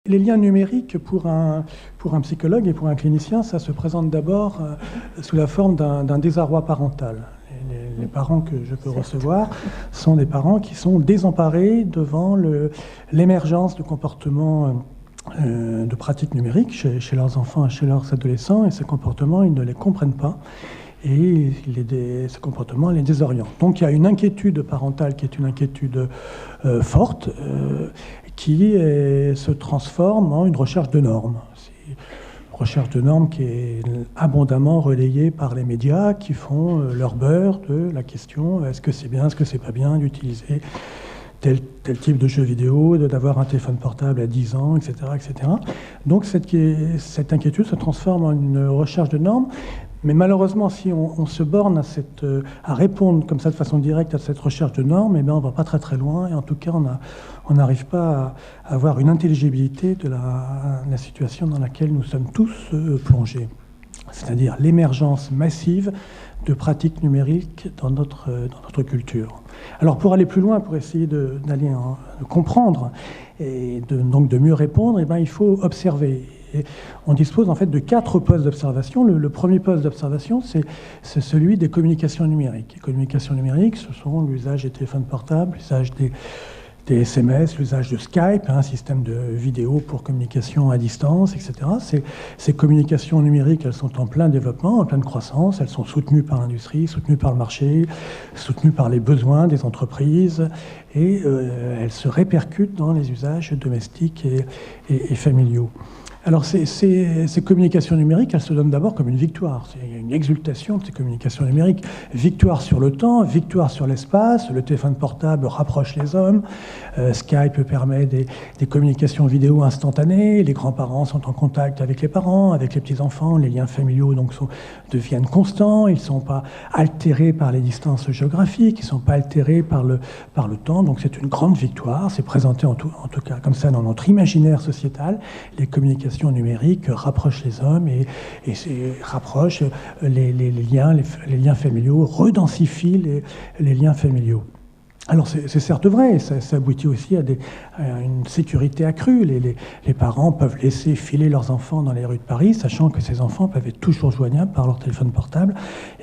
Les liens numériques, pour un psychologue et pour un clinicien, ça se présente d'abord sous la forme d'un désarroi parental. Les parents que je peux recevoir sont des parents qui sont désemparés devant l'émergence de comportements de pratiques numériques chez leurs enfants et chez leurs adolescents, et ces comportements, ils ne les comprennent pas. Et ce comportement les désoriente. Donc il y a une inquiétude parentale qui est une inquiétude forte, qui se transforme en une recherche de normes. C'est une recherche de normes qui est abondamment relayée par les médias, qui font leur beurre de la question est-ce que c'est bien, est-ce que c'est pas bien d'utiliser tel type de jeu vidéo, d'avoir un téléphone portable à 10 ans, etc. etc. Donc cette inquiétude se transforme en une recherche de normes. Mais malheureusement, si on se borne à répondre comme ça de façon directe à cette recherche de normes, eh bien, on ne va pas très très loin, et en tout cas, on n'arrive pas à avoir une intelligibilité de la situation dans laquelle nous sommes tous plongés. C'est-à-dire l'émergence massive de pratiques numériques dans notre culture. Alors pour aller plus loin, pour essayer de comprendre et donc de mieux répondre, eh bien, il faut observer. Et on dispose en fait de 4 postes d'observation. Le premier poste d'observation, c'est celui des communications numériques. Les communications numériques, ce sont l'usage des téléphones portables, l'usage des SMS, l'usage de Skype, un système de vidéo pour communication à distance, etc. Ces communications numériques, elles sont en plein développement, en pleine croissance. Elles sont soutenues par l'industrie, soutenues par le marché, soutenues par les besoins des entreprises, et elles se répercutent dans les usages domestiques et familiaux. Alors ces communications numériques, elles se donnent d'abord comme une victoire. C'est une exultation de ces communications numériques. Victoire sur le temps, victoire sur l'espace. Le téléphone portable rapproche les hommes. Skype permet des communications vidéo instantanées. Les grands-parents sont en contact avec les parents, avec les petits-enfants. Les liens familiaux donc deviennent constants. Ils ne sont pas altérés par les distances géographiques. Ils ne sont pas altérés par le temps. Donc c'est une grande victoire. C'est présenté en tout cas comme ça dans notre imaginaire sociétal. Les communications numériques rapprochent les hommes et rapprochent les liens familiaux, redensifient les liens familiaux. Alors c'est certes vrai, ça aboutit aussi à une sécurité accrue. Les parents peuvent laisser filer leurs enfants dans les rues de Paris, sachant que ces enfants peuvent être toujours joignables par leur téléphone portable,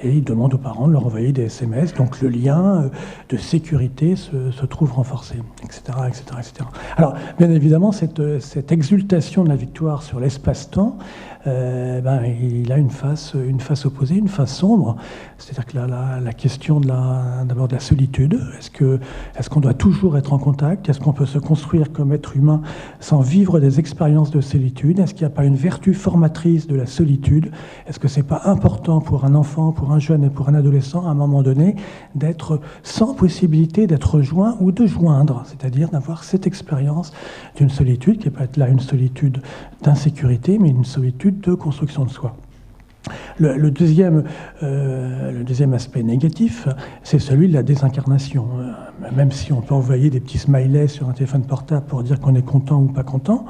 et ils demandent aux parents de leur envoyer des SMS. Donc le lien de sécurité se trouve renforcé, etc., etc., etc. Alors bien évidemment, cette exultation de la victoire sur l'espace-temps, il a une face opposée, une face sombre. C'est-à-dire que la question d'abord de la solitude. Est-ce qu'on doit toujours être en contact? Est-ce qu'on peut se construire comme être humain sans vivre des expériences de solitude? Est-ce qu'il n'y a pas une vertu formatrice de la solitude? Est-ce que c'est pas important pour un enfant, pour un jeune et pour un adolescent, à un moment donné, d'être sans possibilité d'être joint ou de joindre? C'est-à-dire d'avoir cette expérience d'une solitude qui peut être là une solitude d'insécurité, mais une solitude de construction de soi. Le deuxième aspect négatif, c'est celui de la désincarnation. Même si on peut envoyer des petits smileys sur un téléphone portable pour dire qu'on est content ou pas content,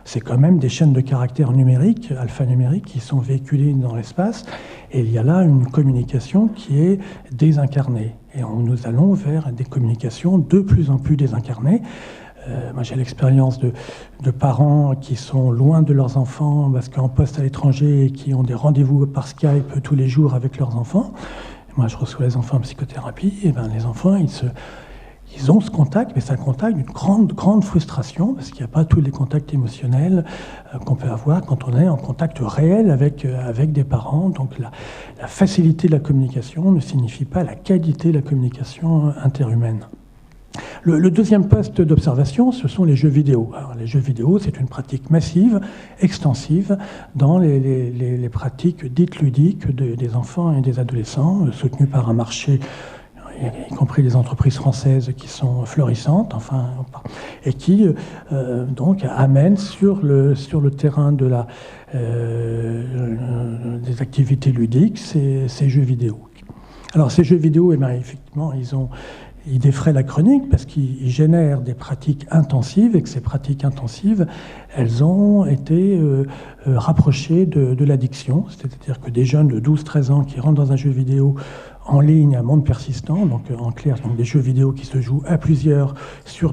c'est quand même des chaînes de caractères numériques, alphanumériques, qui sont véhiculées dans l'espace, et il y a là une communication qui est désincarnée. Et nous allons vers des communications de plus en plus désincarnées. Moi, j'ai l'expérience de parents qui sont loin de leurs enfants parce qu'en poste à l'étranger et qui ont des rendez-vous par Skype tous les jours avec leurs enfants. Moi, je reçois les enfants en psychothérapie. Et les enfants, ils ont ce contact, mais c'est un contact d'une grande frustration parce qu'il n'y a pas tous les contacts émotionnels qu'on peut avoir quand on est en contact réel avec des parents. Donc la facilité de la communication ne signifie pas la qualité de la communication interhumaine. Le deuxième poste d'observation, ce sont les jeux vidéo. Alors, les jeux vidéo, c'est une pratique massive, extensive, dans les pratiques dites ludiques des enfants et des adolescents, soutenues par un marché, y compris les entreprises françaises qui sont florissantes, et qui donc amènent sur le terrain des activités ludiques ces jeux vidéo. Alors ces jeux vidéo, effectivement, ils défraient la chronique parce qu'ils génèrent des pratiques intensives, et que ces pratiques intensives, elles ont été rapprochées de l'addiction. C'est-à-dire que des jeunes de 12-13 ans qui rentrent dans un jeu vidéo en ligne, un monde persistant, donc en clair, donc des jeux vidéo qui se jouent à plusieurs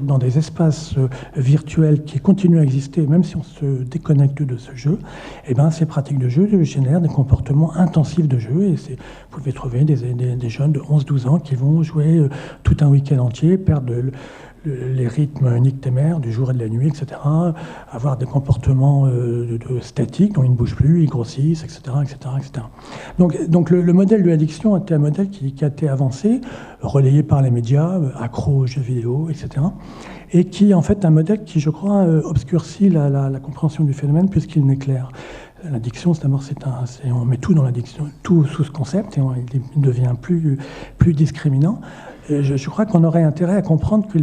dans des espaces virtuels qui continuent à exister, même si on se déconnecte de ce jeu, et ben, ces pratiques de jeu génèrent des comportements intensifs de jeu. Et vous pouvez trouver des jeunes de 11-12 ans qui vont jouer tout un week-end entier, perdre les rythmes nictémaires du jour et de la nuit, etc., avoir des comportements statiques dont ils ne bougent plus, ils grossissent, etc., etc., etc. Donc le modèle de l'addiction était un modèle qui a été avancé, relayé par les médias, accro aux jeux vidéo, etc., et qui en fait un modèle qui, je crois, obscurcit la compréhension du phénomène puisqu'il n'éclaire. L'addiction, d'abord, on met tout dans l'addiction, tout sous ce concept, et il devient plus discriminant. Je crois qu'on aurait intérêt à comprendre que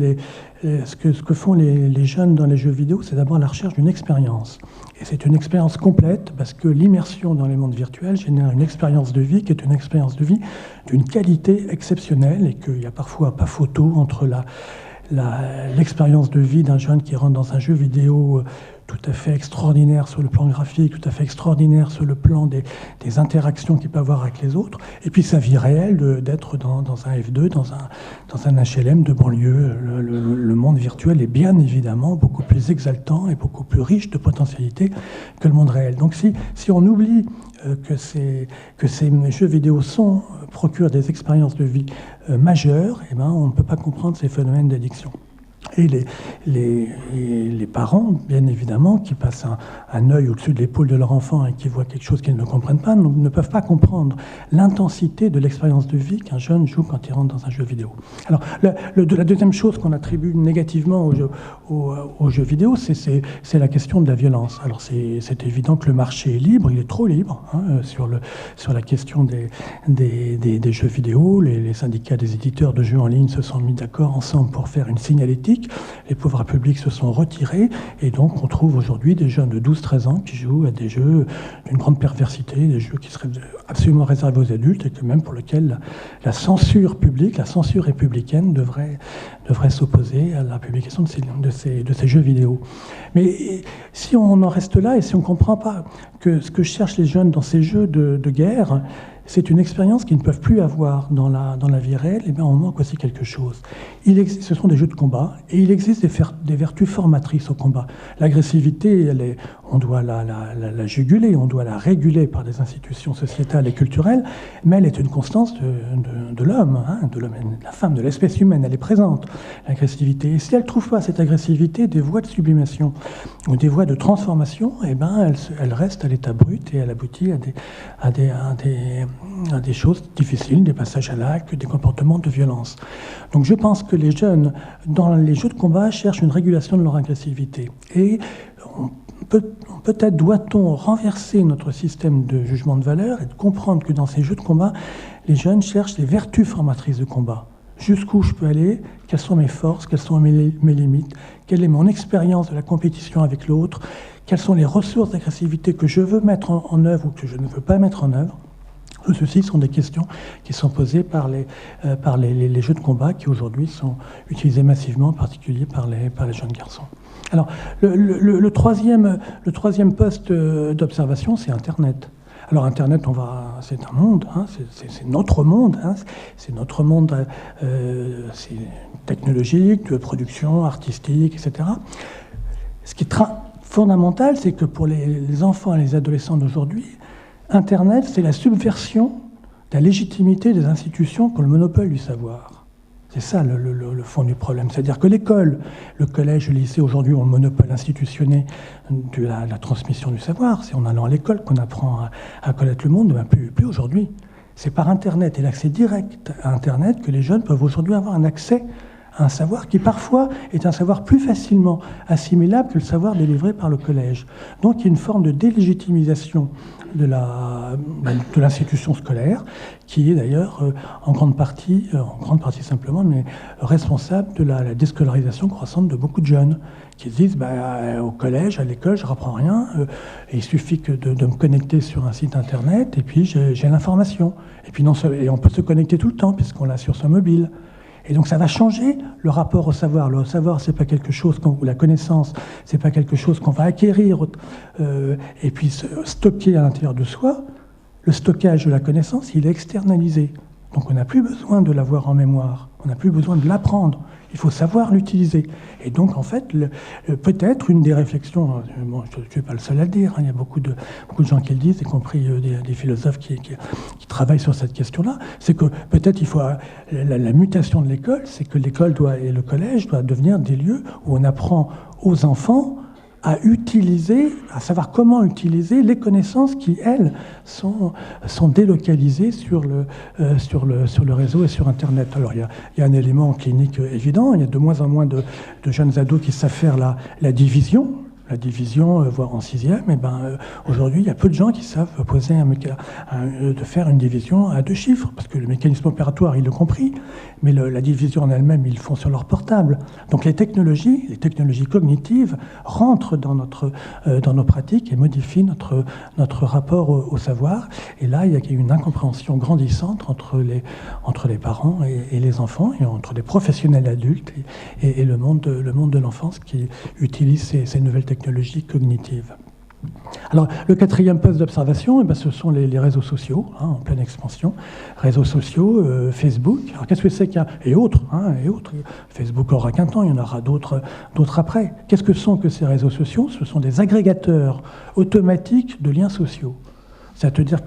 ce que font les jeunes dans les jeux vidéo, c'est d'abord la recherche d'une expérience. Et c'est une expérience complète, parce que l'immersion dans les mondes virtuels génère une expérience de vie qui est une expérience de vie d'une qualité exceptionnelle, et qu'il n'y a parfois pas photo entre l'expérience de vie d'un jeune qui rentre dans un jeu vidéo tout à fait extraordinaire sur le plan graphique, tout à fait extraordinaire sur le plan des interactions qu'il peut avoir avec les autres, et puis sa vie réelle d'être dans un F2, dans un HLM de banlieue. Le monde virtuel est bien évidemment beaucoup plus exaltant et beaucoup plus riche de potentialités que le monde réel. Donc si on oublie que ces jeux vidéo procurent des expériences de vie majeures, eh ben, on ne peut pas comprendre ces phénomènes d'addiction. Et les parents, bien évidemment, qui passent un œil au-dessus de l'épaule de leur enfant et qui voient quelque chose qu'ils ne comprennent pas, ne peuvent pas comprendre l'intensité de l'expérience de vie qu'un jeune joue quand il rentre dans un jeu vidéo. Alors, la deuxième chose qu'on attribue négativement aux jeux vidéo, c'est la question de la violence. Alors, c'est évident que le marché est libre, il est trop libre, sur la question des jeux vidéo. Les syndicats des éditeurs de jeux en ligne se sont mis d'accord ensemble pour faire une signalétique. Les pouvoirs publics se sont retirés, et donc on trouve aujourd'hui des jeunes de 12-13 ans qui jouent à des jeux d'une grande perversité, des jeux qui seraient absolument réservés aux adultes, et que même pour lesquels la censure publique, la censure républicaine devrait s'opposer à la publication de ces jeux vidéo. Mais si on en reste là, et si on ne comprend pas que ce que cherchent les jeunes dans ces jeux de guerre, c'est une expérience qu'ils ne peuvent plus avoir dans la vie réelle, et bien on manque aussi quelque chose. Ce sont des jeux de combat, et il existe des vertus formatrices au combat. L'agressivité, on doit la juguler, on doit la réguler par des institutions sociétales et culturelles, mais elle est une constance de l'homme, de la femme, de l'espèce humaine. Elle est présente, l'agressivité. Et si elle ne trouve pas cette agressivité des voies de sublimation ou des voies de transformation, eh ben elle reste à l'état brut, et elle aboutit à des choses difficiles, des passages à l'acte, des comportements de violence. Donc je pense que les jeunes, dans les jeux de combat, cherchent une régulation de leur agressivité. Et peut-être doit-on renverser notre système de jugement de valeur et de comprendre que dans ces jeux de combat, les jeunes cherchent les vertus formatrices de combat. Jusqu'où je peux aller, quelles sont mes forces, quelles sont mes limites, quelle est mon expérience de la compétition avec l'autre, quelles sont les ressources d'agressivité que je veux mettre en œuvre ou que je ne veux pas mettre en œuvre. Tout ceci sont des questions qui sont posées par les jeux de combat qui aujourd'hui sont utilisés massivement, en particulier par les jeunes garçons. Alors, le troisième poste d'observation, c'est Internet. Alors Internet, c'est un monde, c'est notre monde, c'est notre monde c'est technologique, de production, artistique, etc. Ce qui est fondamental, c'est que pour les enfants et les adolescents d'aujourd'hui, Internet, c'est la subversion de la légitimité des institutions qui ont le monopole du savoir. C'est ça le fond du problème. C'est-à-dire que l'école, le collège, le lycée, aujourd'hui, ont le monopole institutionnel de la transmission du savoir. C'est en allant à l'école qu'on apprend à connaître le monde, mais plus aujourd'hui. C'est par Internet et l'accès direct à Internet que les jeunes peuvent aujourd'hui avoir un accès à un savoir qui parfois est un savoir plus facilement assimilable que le savoir délivré par le collège. Donc il y a une forme de délégitimisation de l'institution scolaire, qui est d'ailleurs en grande partie simplement, mais responsable de la déscolarisation croissante de beaucoup de jeunes, qui se disent au collège, à l'école, je ne apprends rien, et il suffit que de me connecter sur un site internet, et puis j'ai l'information. Et puis et on peut se connecter tout le temps, puisqu'on l'a sur son mobile. Et donc ça va changer le rapport au savoir. Le savoir, c'est pas quelque chose, ou la connaissance, c'est pas quelque chose qu'on va acquérir et puis stocker à l'intérieur de soi. Le stockage de la connaissance, il est externalisé. Donc on n'a plus besoin de l'avoir en mémoire, on n'a plus besoin de l'apprendre. Il faut savoir l'utiliser. Et donc, en fait, peut-être une des réflexions, bon, je ne suis pas le seul à le dire, hein, il y a beaucoup de gens qui le disent, y compris des philosophes qui travaillent sur cette question-là, c'est que peut-être il faut... La mutation de l'école, c'est que l'école et le collège doivent devenir des lieux où on apprend aux enfants à utiliser, à savoir comment utiliser les connaissances qui, elles, sont délocalisées sur le réseau et sur Internet. Alors, il y a un élément clinique évident, il y a de moins en moins de jeunes ados qui savent faire la division, voire en sixième. Et aujourd'hui, il y a peu de gens qui savent de faire une division à 2 chiffres, parce que le mécanisme opératoire, ils l'ont compris, mais la division en elle-même, ils le font sur leur portable. Donc les technologies cognitives rentrent dans nos pratiques et modifient notre rapport au savoir. Et là, il y a une incompréhension grandissante entre les parents et les enfants, et entre les professionnels adultes et le monde de l'enfance qui utilise ces nouvelles technologies cognitives. Alors, le 4e poste d'observation, ce sont les réseaux sociaux, en pleine expansion. Réseaux sociaux, Facebook. Alors, qu'est-ce que c'est qu'il y a ? Et autres. Facebook aura qu'un temps, il y en aura d'autres après. Qu'est-ce que sont que ces réseaux sociaux ? Ce sont des agrégateurs automatiques de liens sociaux. C'est-à-dire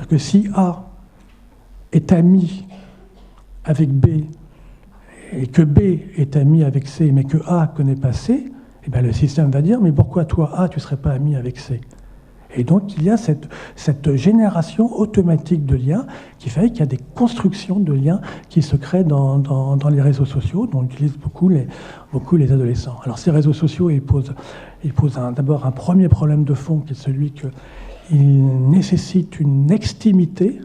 que si A est ami avec B, et que B est ami avec C, mais que A ne connaît pas C, le système va dire, mais pourquoi toi, A, tu ne serais pas ami avec C ? Et donc, il y a cette génération automatique de liens qui fait qu'il y a des constructions de liens qui se créent dans les réseaux sociaux, dont utilisent beaucoup les adolescents. Alors, ces réseaux sociaux, ils posent d'abord un premier problème de fond, qui est celui qu'ils nécessitent une extimité.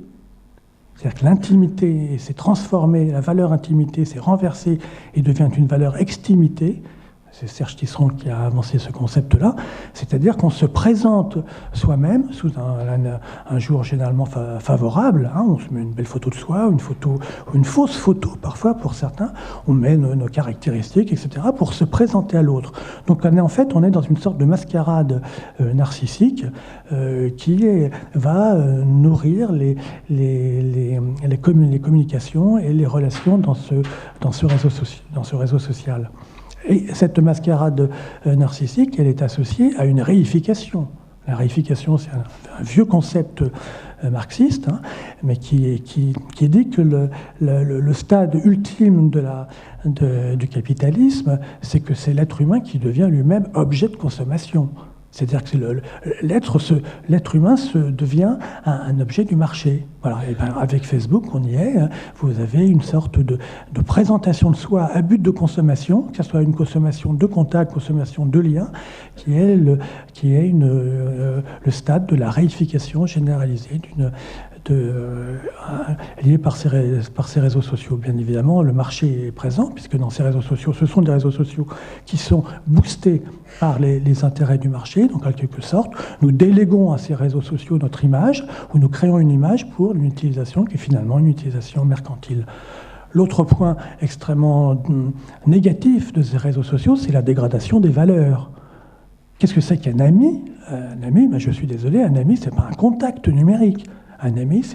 C'est-à-dire que l'intimité s'est transformée, la valeur intimité s'est renversée et devient une valeur extimité. C'est Serge Tisseron qui a avancé ce concept-là, c'est-à-dire qu'on se présente soi-même sous un jour généralement favorable. On se met une belle photo de soi, une fausse photo parfois pour certains. On met nos caractéristiques, etc., pour se présenter à l'autre. Donc en fait, on est dans une sorte de mascarade narcissique qui va nourrir les communications et les relations dans ce réseau social. Et cette mascarade narcissique, elle est associée à une réification. La réification, c'est un vieux concept marxiste, mais qui dit que le stade ultime du capitalisme, c'est que c'est l'être humain qui devient lui-même objet de consommation. C'est-à-dire que l'être humain devient un objet du marché. Voilà. Et avec Facebook, on y est. Vous avez une sorte de présentation de soi à but de consommation, que ce soit une consommation de contact, consommation de liens, qui est le stade de la réification généralisée lié par ces réseaux sociaux. Bien évidemment, le marché est présent, puisque dans ces réseaux sociaux, ce sont des réseaux sociaux qui sont boostés par les intérêts du marché. Donc, en quelque sorte, nous déléguons à ces réseaux sociaux notre image, ou nous créons une image pour une utilisation qui est finalement une utilisation mercantile. L'autre point extrêmement négatif de ces réseaux sociaux, c'est la dégradation des valeurs. Qu'est-ce que c'est qu'un ami ? Un ami, je suis désolé, un ami, ce n'est pas un contact numérique. Un ami,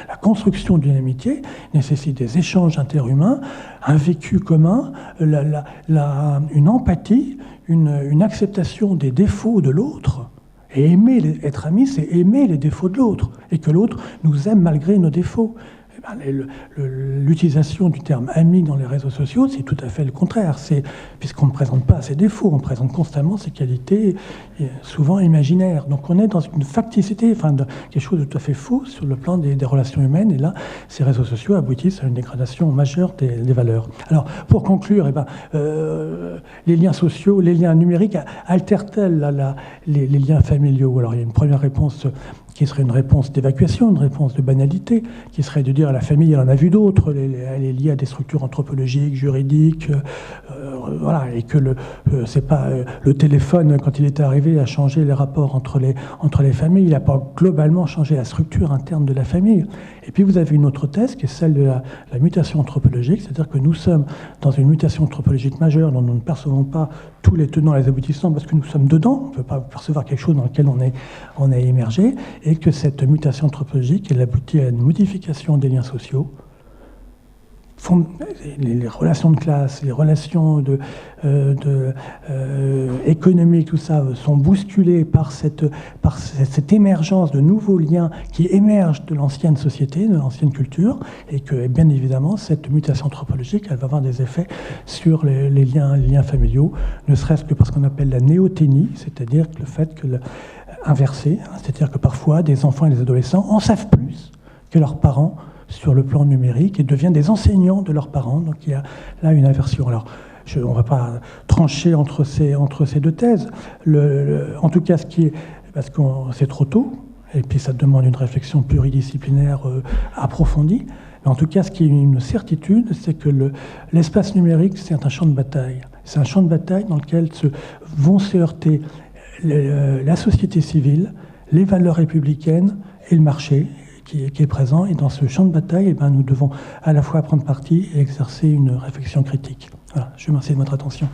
la construction d'une amitié nécessite des échanges interhumains, un vécu commun, une empathie, une acceptation des défauts de l'autre. Et être ami, c'est aimer les défauts de l'autre, et que l'autre nous aime malgré nos défauts. L'utilisation du terme ami dans les réseaux sociaux, c'est tout à fait le contraire. Puisqu'on ne présente pas ses défauts, on présente constamment ses qualités, souvent imaginaires. Donc on est dans une facticité, quelque chose de tout à fait faux sur le plan des relations humaines. Et là, ces réseaux sociaux aboutissent à une dégradation majeure des valeurs. Alors, pour conclure, les liens sociaux, les liens numériques altèrent-elles les liens familiaux ? Alors, il y a une première réponse qui serait une réponse d'évacuation, une réponse de banalité, qui serait de dire à la famille, elle en a vu d'autres, elle est liée à des structures anthropologiques, juridiques, voilà, et que c'est pas le téléphone, quand il était arrivé, a changé les rapports entre les familles. Il n'a pas globalement changé la structure interne de la famille. Et puis vous avez une autre thèse qui est celle de la mutation anthropologique, c'est-à-dire que nous sommes dans une mutation anthropologique majeure dont nous ne percevons pas tous les tenants et les aboutissants parce que nous sommes dedans, on ne peut pas percevoir quelque chose dans lequel on est immergé, et que cette mutation anthropologique, elle aboutit à une modification des liens sociaux. Les relations de classe, les relations économiques, tout ça, sont bousculées par cette émergence de nouveaux liens qui émergent de l'ancienne société, de l'ancienne culture, et que, bien évidemment, cette mutation anthropologique, elle va avoir des effets sur les liens familiaux, ne serait-ce que parce qu'on appelle la néoténie, c'est-à-dire le fait que inversé, c'est-à-dire que parfois des enfants et des adolescents en savent plus que leurs parents sur le plan numérique et deviennent des enseignants de leurs parents. Donc il y a là une inversion. Alors, on ne va pas trancher entre ces deux thèses. En tout cas, parce que c'est trop tôt, et puis ça demande une réflexion pluridisciplinaire approfondie, mais en tout cas, ce qui est une certitude, c'est que l'espace numérique, c'est un champ de bataille. C'est un champ de bataille dans lequel vont se heurter la société civile, les valeurs républicaines et le marché, qui est présent. Et dans ce champ de bataille, nous devons à la fois prendre parti et exercer une réflexion critique. Voilà, je vous remercie de votre attention.